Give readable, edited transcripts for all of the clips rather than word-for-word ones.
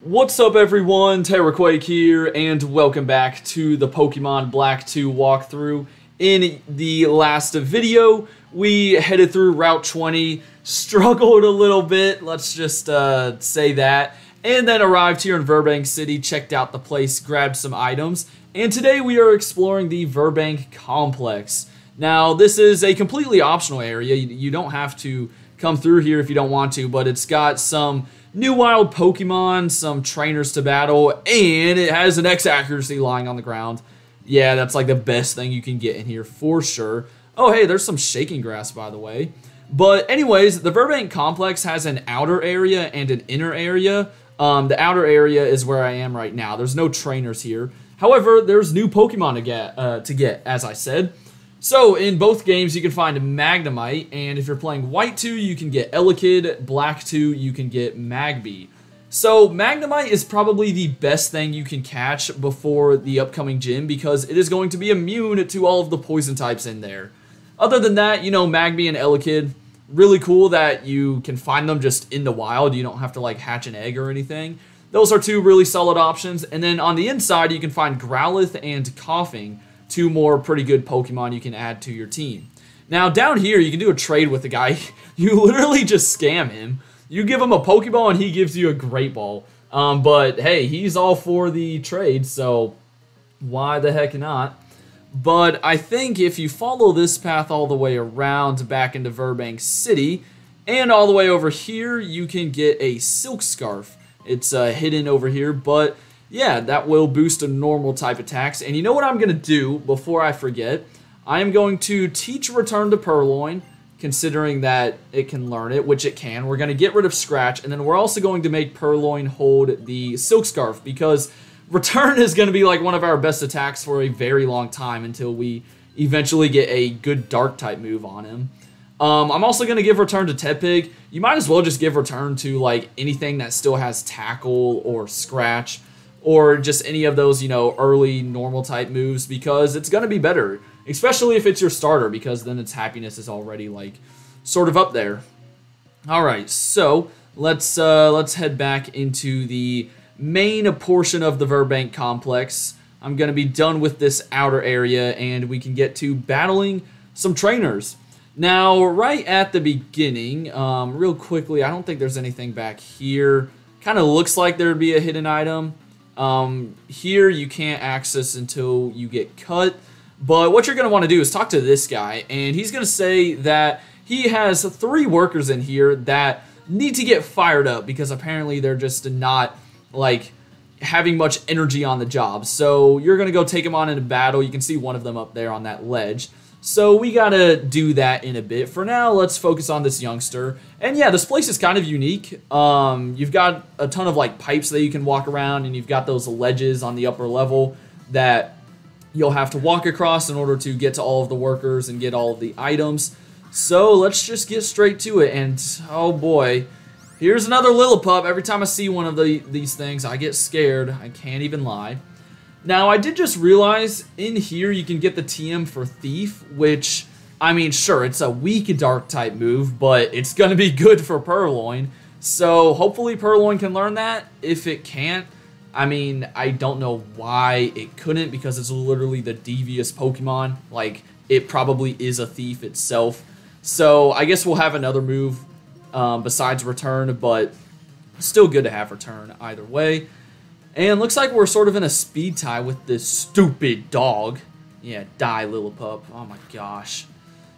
What's up everyone, TerraQuake here, and welcome back to the Pokemon Black 2 walkthrough. In the last video, we headed through Route 20, struggled a little bit, let's just say that, and then arrived here in Virbank City, checked out the place, grabbed some items, and today we are exploring the Virbank Complex. Now, this is a completely optional area. You don't have to come through here if you don't want to, but it's got some new wild Pokemon, some trainers to battle, and it has an X accuracy lying on the ground. Yeah, that's like the best thing you can get in here for sure. Oh, hey, there's some shaking grass, by the way. But anyways, the Virbank Complex has an outer area and an inner area. The outer area is where I am right now. There's no trainers here. However, there's new Pokemon to get, as I said. So, in both games, you can find Magnemite, and if you're playing White 2, you can get Elekid, Black 2, you can get Magby. So, Magnemite is probably the best thing you can catch before the upcoming gym, because it is going to be immune to all of the poison types in there. Other than that, you know, Magby and Elekid, really cool that you can find them just in the wild. You don't have to, like, hatch an egg or anything. Those are two really solid options. And then on the inside, you can find Growlithe and Coughing, two more pretty good Pokemon you can add to your team. Now, down here, you can do a trade with the guy. You literally just scam him. You give him a Pokeball, and he gives you a Great Ball. But, hey, he's all for the trade, so why the heck not? But I think if you follow this path all the way around back into Virbank City, and all the way over here, you can get a Silk Scarf. It's hidden over here, but yeah, that will boost a normal type attacks. And you know what I'm going to do before I forget? I am going to teach Return to Purrloin, considering that it can learn it, which it can. We're going to get rid of Scratch, and then we're also going to make Purrloin hold the Silk Scarf, because Return is going to be like one of our best attacks for a very long time until we eventually get a good Dark type move on him. I'm also going to give Return to Tepig. You might as well just give Return to like anything that still has Tackle or Scratch, or just any of those, you know, early normal type moves, because it's going to be better, especially if it's your starter, because then its happiness is already like sort of up there. All right, so let's head back into the main portion of the Virbank Complex. I'm going to be done with this outer area, and we can get to battling some trainers. Now, right at the beginning, real quickly, I don't think there's anything back here. Kind of looks like there'd be a hidden item. Here you can't access until you get cut, but what you're going to want to do is talk to this guy, and he's going to say that he has 3 workers in here that need to get fired up, because apparently they're just not, like, having much energy on the job. So you're going to go take them on in a battle. You can see one of them up there on that ledge. So we gotta do that in a bit. For now, let's focus on this youngster. And yeah, this place is kind of unique. You've got a ton of like pipes that you can walk around, and you've got those ledges on the upper level that you'll have to walk across in order to get to all of the workers and get all of the items. So let's just get straight to it. And oh boy, here's another Lillipup. Every time I see one of these things, I get scared. I can't even lie. Now, I did just realize in here you can get the TM for Thief, which, I mean, sure, it's a weak Dark type move, but it's going to be good for Purrloin. So, hopefully Purrloin can learn that. If it can't, I mean, I don't know why it couldn't, because it's literally the devious Pokemon. Like, it probably is a Thief itself. So, I guess we'll have another move besides Return, but still good to have Return either way. And looks like we're sort of in a speed tie with this stupid dog. Yeah, die, Lillipup. Oh my gosh.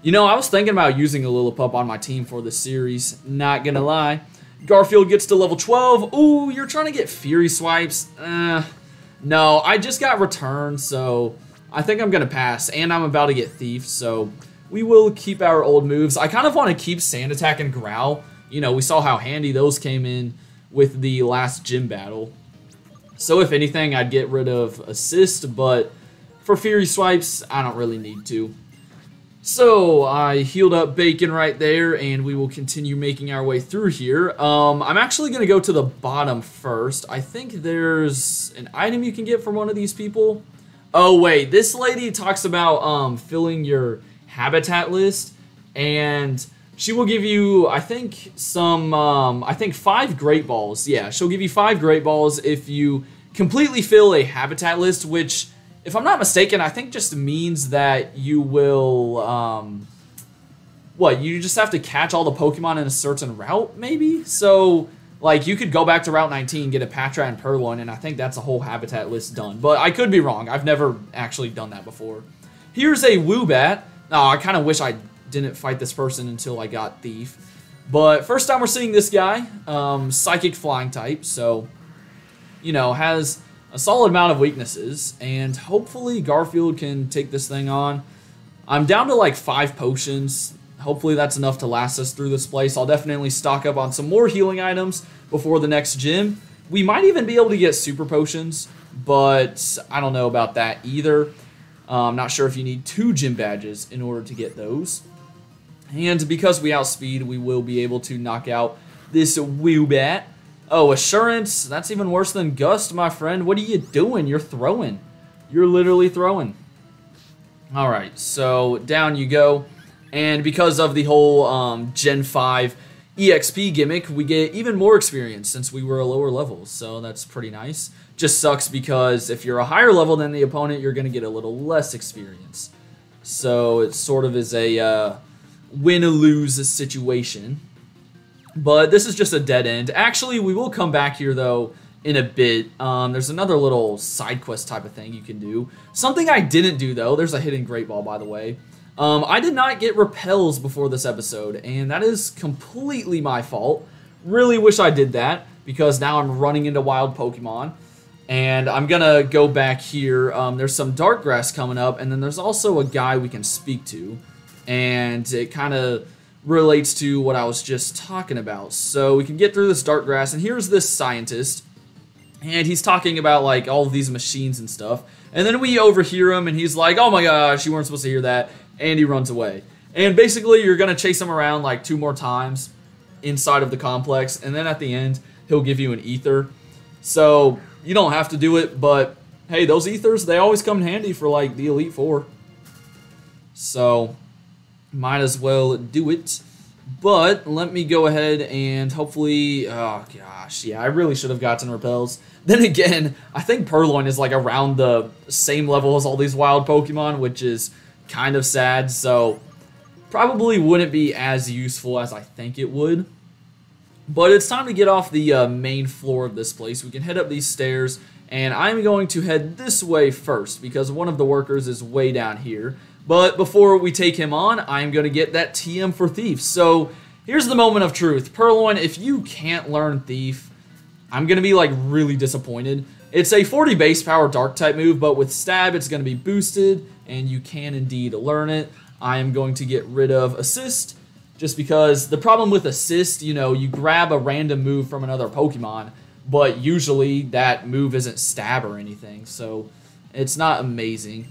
You know, I was thinking about using a Lillipup on my team for this series. Not gonna lie. Garfield gets to level 12. Ooh, you're trying to get Fury Swipes. No, I just got Return, so I think I'm gonna pass. And I'm about to get Thief, so we will keep our old moves. I kind of want to keep Sand Attack and Growl. You know, we saw how handy those came in with the last gym battle. So if anything, I'd get rid of Assist, but for Fury Swipes, I don't really need to. So I healed up Bacon right there, and we will continue making our way through here. I'm actually going to go to the bottom first. I think there's an item you can get from one of these people. Oh wait, this lady talks about filling your habitat list, and she will give you, I think, I think 5 Great Balls. Yeah, she'll give you 5 Great Balls if you completely fill a habitat list, which, if I'm not mistaken, I think just means that you will, you just have to catch all the Pokemon in a certain route, maybe? So, like, you could go back to Route 19, get a Patrat and Purloin, and I think that's a whole habitat list done. But I could be wrong. I've never actually done that before. Here's a Woobat. Oh, I kind of wish I didn't fight this person until I got Thief. But first time we're seeing this guy, Psychic Flying type, so, you know, has a solid amount of weaknesses, and hopefully Garfield can take this thing on. I'm down to like 5 potions. Hopefully that's enough to last us through this place. I'll definitely stock up on some more healing items before the next gym. We might even be able to get super potions, but I don't know about that either. I'm not sure if you need 2 gym badges in order to get those. And because we outspeed, we will be able to knock out this Woobat. Oh, Assurance. That's even worse than Gust, my friend. What are you doing? You're throwing. You're literally throwing. Alright, so down you go. And because of the whole Gen 5 EXP gimmick, we get even more experience since we were a lower level. So that's pretty nice. Just sucks because if you're a higher level than the opponent, you're going to get a little less experience. So it sort of is a win-lose situation. But this is just a dead end. Actually, we will come back here, though, in a bit. There's another little side quest type of thing you can do. Something I didn't do, though. There's a hidden Great Ball, by the way. I did not get repels before this episode, and that is completely my fault. Really wish I did that, because now I'm running into wild Pokemon. And I'm gonna go back here. There's some Dark Grass coming up, and then there's also a guy we can speak to. And it kind of relates to what I was just talking about. So we can get through this Dark Grass, and here's this scientist. And he's talking about, like, all of these machines and stuff. And then we overhear him, and he's like, oh my gosh, you weren't supposed to hear that. And he runs away. And basically, you're going to chase him around, like, 2 more times inside of the complex. And then at the end, he'll give you an ether. So you don't have to do it, but hey, those ethers, they always come in handy for, like, the Elite Four. So might as well do it. But let me go ahead and hopefully, oh gosh, yeah, I really should have gotten repels. Then again, I think Purloin is like around the same level as all these wild Pokemon, which is kind of sad, so probably wouldn't be as useful as I think it would. But it's time to get off the main floor of this place. We can head up these stairs, and I'm going to head this way first because one of the workers is way down here. But before we take him on, I'm going to get that TM for Thief. So here's the moment of truth. Purloin, if you can't learn Thief, I'm going to be like really disappointed. It's a 40 base power dark type move, but with Stab, it's going to be boosted, and you can indeed learn it. I am going to get rid of Assist, just because the problem with Assist, you know, you grab a random move from another Pokemon, but usually that move isn't Stab or anything, so it's not amazing.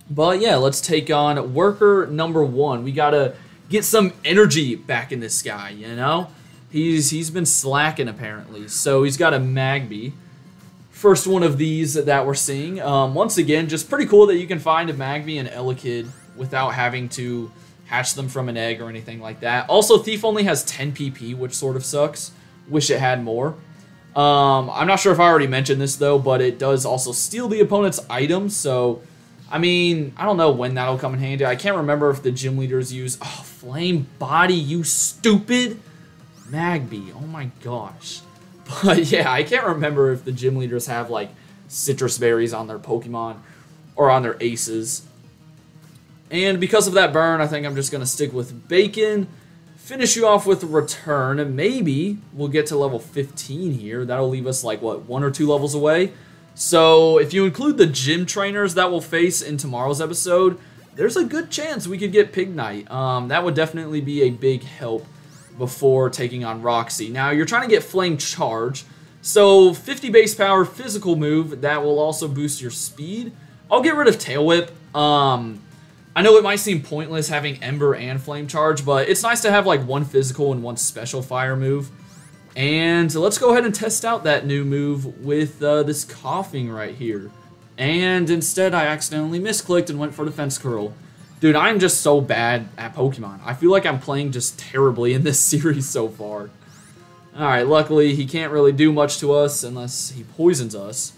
But yeah, let's take on worker number 1. We gotta get some energy back in this guy, you know? He's been slacking apparently. So he's got a Magby. First one of these that we're seeing. Once again, just pretty cool that you can find a Magby and Elekid without having to hatch them from an egg or anything like that. Also, Thief only has 10 PP, which sort of sucks. Wish it had more. I'm not sure if I already mentioned this though, but it does also steal the opponent's items, so I mean, I don't know when that'll come in handy. I can't remember if the gym leaders use... Oh, Flame Body, you stupid Magby. Oh my gosh. But yeah, I can't remember if the gym leaders have, like, citrus berries on their Pokemon or on their aces. And because of that burn, I think I'm just going to stick with Bacon. Finish you off with Return. And maybe we'll get to level 15 here. That'll leave us, like, what, 1 or 2 levels away? So, if you include the gym trainers that we'll face in tomorrow's episode, there's a good chance we could get Pignite. That would definitely be a big help before taking on Roxy. Now, you're trying to get Flame Charge, so 50 base power physical move, that will also boost your speed. I'll get rid of Tail Whip. I know it might seem pointless having Ember and Flame Charge, but it's nice to have like one physical and one special fire move. And let's go ahead and test out that new move with this Coughing right here. And instead, I accidentally misclicked and went for Defense Curl. Dude, I'm just so bad at Pokemon. I feel like I'm playing just terribly in this series so far. Alright, luckily he can't really do much to us unless he poisons us.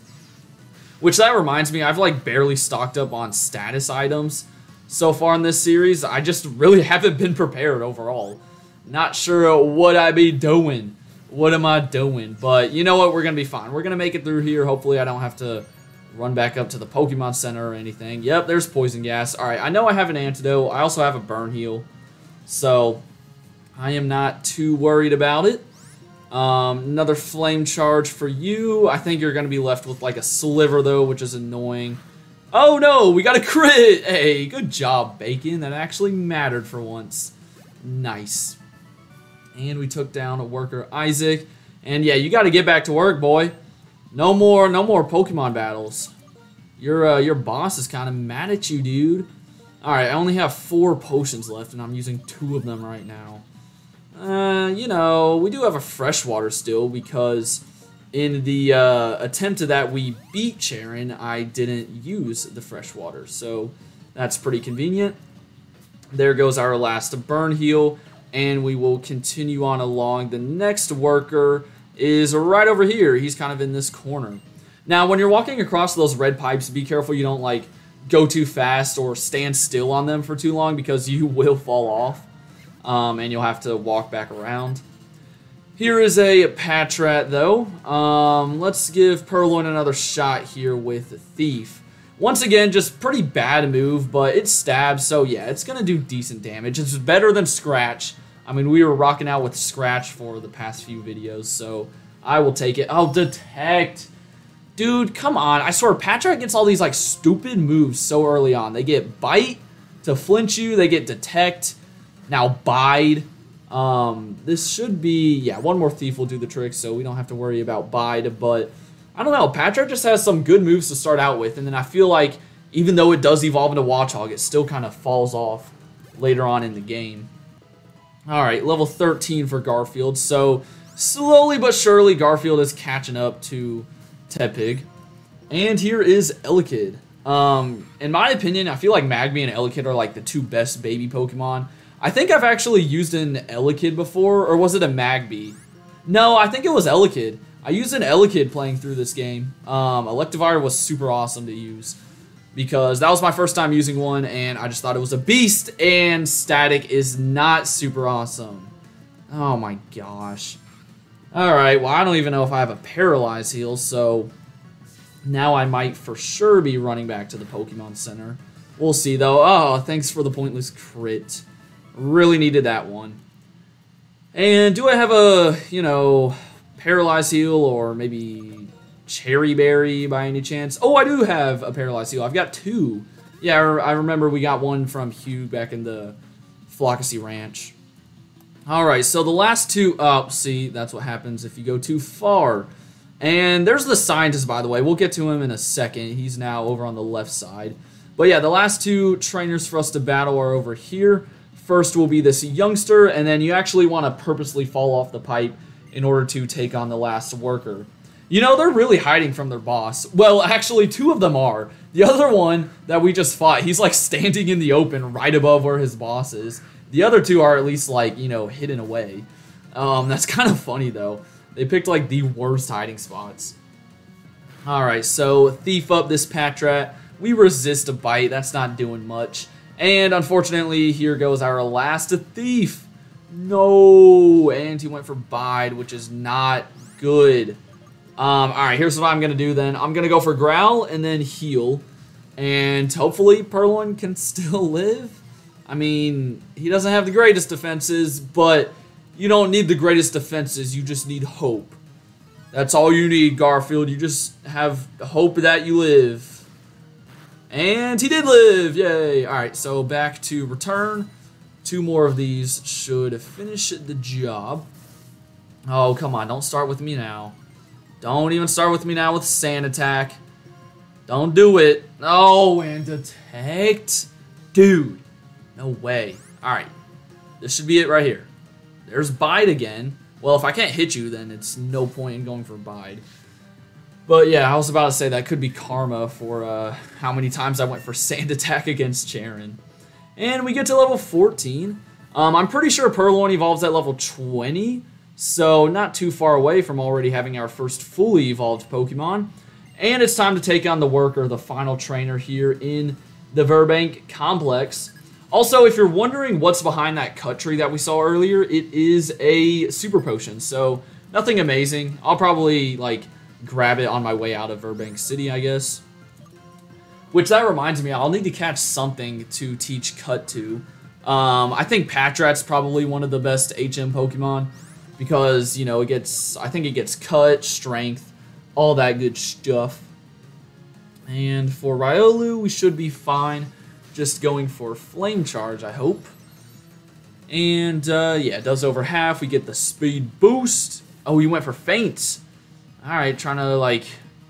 Which, that reminds me, I've like barely stocked up on status items so far in this series. I just really haven't been prepared overall. Not sure what I be doing. What am I doing? But you know what? We're going to be fine. We're going to make it through here. Hopefully I don't have to run back up to the Pokemon Center or anything. Yep, there's poison gas. Alright, I know I have an antidote. I also have a burn heal. So, I am not too worried about it. Another flame charge for you. I think you're going to be left with like a sliver though, which is annoying. Oh no, we got a crit! Hey, good job, Bacon. That actually mattered for once. Nice. And we took down a worker, Isaac. And yeah, you got to get back to work, boy. No more Pokemon battles. Your boss is kind of mad at you, dude. Alright, I only have 4 potions left, and I'm using 2 of them right now. You know, we do have a freshwater still, because in the attempt to that we beat Cheren, I didn't use the freshwater, so that's pretty convenient. There goes our last burn heal, and we will continue on along. The next worker is right over here. He's kind of in this corner. Now, when you're walking across those red pipes, be careful you don't, like, go too fast or stand still on them for too long, because you will fall off. And you'll have to walk back around. Here is a Patrat, though. Let's give Purloin another shot here with Thief. Once again, just pretty bad move, but it stabs, so yeah, it's going to do decent damage. It's better than Scratch. I mean, we were rocking out with Scratch for the past few videos, so I will take it. Oh, Detect! Dude, come on. I swear, Patrat gets all these, like, stupid moves so early on. They get Bite to flinch you. They get Detect. Now, Bide. This should be... Yeah, one more Thief will do the trick, so we don't have to worry about Bide. But, I don't know. Patrat just has some good moves to start out with. And then I feel like, even though it does evolve into Watchog, it still kind of falls off later on in the game. Alright, level 13 for Garfield. So, slowly but surely, Garfield is catching up to Tepig. And here is Elekid. In my opinion, I feel like Magby and Elekid are like the 2 best baby Pokemon. I think I've actually used an Elekid before, or was it a Magby? No, I think it was Elekid. I used an Elekid playing through this game. Electivire was super awesome to use, because that was my first time using one, and I just thought it was a beast, and Static is not super awesome. Oh my gosh. Alright, well I don't even know if I have a Paralyze heal, so now I might for sure be running back to the Pokemon Center. We'll see though. Oh, thanks for the pointless crit. Really needed that one. And do I have a, you know, Paralyze heal or maybe Cherry Berry by any chance? Oh, I do have a Paralyze heal. I've got 2. Yeah, I remember we got one from Hugh back in the Flockacy Ranch. Alright, so the last 2... Oh, see, that's what happens if you go too far. And there's the Scientist, by the way. We'll get to him in a second. He's now over on the left side. But yeah, the last 2 trainers for us to battle are over here. First will be this youngster, and then you actually want to purposely fall off the pipe in order to take on the last worker. You know, they're really hiding from their boss. Well, actually, 2 of them are. The other one that we just fought, he's like standing in the open right above where his boss is. The other 2 are at least like, you know, hidden away. That's kind of funny though. They picked like the worst hiding spots. Alright, so Thief up this Patrat. We resist a bite, that's not doing much. And unfortunately, here goes our last Thief. No, and he went for Bide, which is not good. Alright, here's what I'm going to do then. I'm going to go for Growl and then heal. And hopefully Purloin can still live. I mean, he doesn't have the greatest defenses, but you don't need the greatest defenses. You just need hope. That's all you need, Garfield. You just have hope that you live. And he did live! Yay! Alright, so back to return. 2 more of these should finish the job. Oh, come on. Don't start with me now. Don't even start with me now with Sand Attack. Don't do it. Oh, and Detect. Dude. No way. Alright. This should be it right here. There's Bide again. Well, if I can't hit you, then it's no point in going for Bide. But yeah, I was about to say that could be karma for how many times I went for Sand Attack against Cheren. And we get to level 14. I'm pretty sure Purloin evolves at level 20, so not too far away from already having our first fully evolved Pokemon. And it's time to take on the Worker, the final trainer here in the Virbank Complex. Also, if you're wondering what's behind that cut tree that we saw earlier, it is a Super Potion, so nothing amazing. I'll probably, like, grab it on my way out of Virbank City, I guess. Which, that reminds me, I'll need to catch something to teach Cut to. I think Patrat's probably one of the best HM Pokemon because, you know, I think it gets Cut, Strength, all that good stuff. And for Riolu, we should be fine. Just going for Flame Charge, I hope. And, yeah, it does over half. We get the Speed Boost. Oh, he went for Faint. Alright, trying to, like,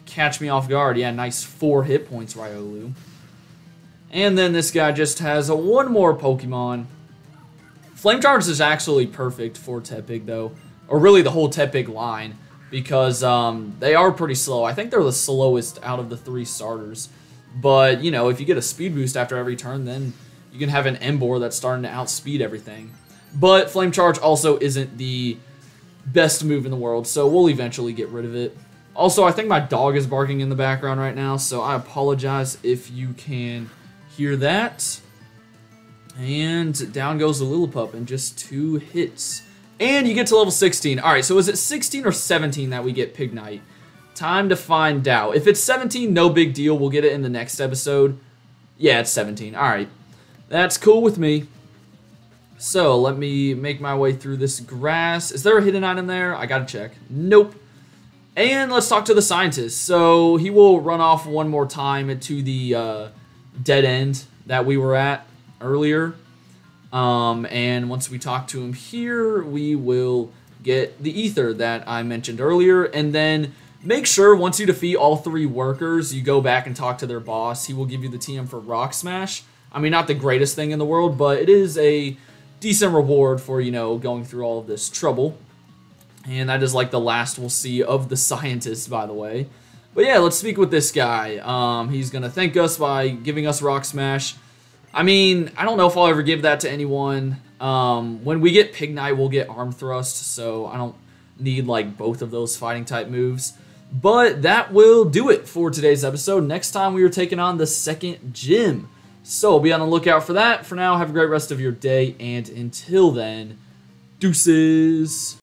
catch me off guard. Yeah, nice 4 hit points, Riolu. And then this guy just has one more Pokemon. Flame Charge is actually perfect for Tepig, though. Or really the whole Tepig line. Because they are pretty slow. I think they're the slowest out of the 3 starters. But, you know, if you get a speed boost after every turn, then you can have an Emboar that's starting to outspeed everything. But Flame Charge also isn't the best move in the world, so we'll eventually get rid of it. Also, I think my dog is barking in the background right now, so I apologize if you can hear that. And down goes the Lillipup in just 2 hits. And you get to level 16. Alright, so is it 16 or 17 that we get Pignite? Time to find out. If it's 17, no big deal. We'll get it in the next episode. Yeah, it's 17. Alright. That's cool with me. So, let me make my way through this grass. Is there a hidden item there? I gotta check. Nope. And let's talk to the scientist. So, he will run off one more time to the dead end that we were at earlier. And once we talk to him here, we will get the ether that I mentioned earlier. And then make sure once you defeat all 3 workers, you go back and talk to their boss. He will give you the TM for Rock Smash. I mean, not the greatest thing in the world, but it is a decent reward for, you know, going through all of this trouble. And that is like the last we'll see of the scientist, by the way. But yeah, let's speak with this guy. He's going to thank us by giving us Rock Smash. I mean, I don't know if I'll ever give that to anyone. When we get Pignite, we'll get Arm Thrust, so I don't need, like, both of those fighting type moves. But that will do it for today's episode. Next time we are taking on the 2nd gym. So be on the lookout for that. For now, have a great rest of your day, and until then, deuces.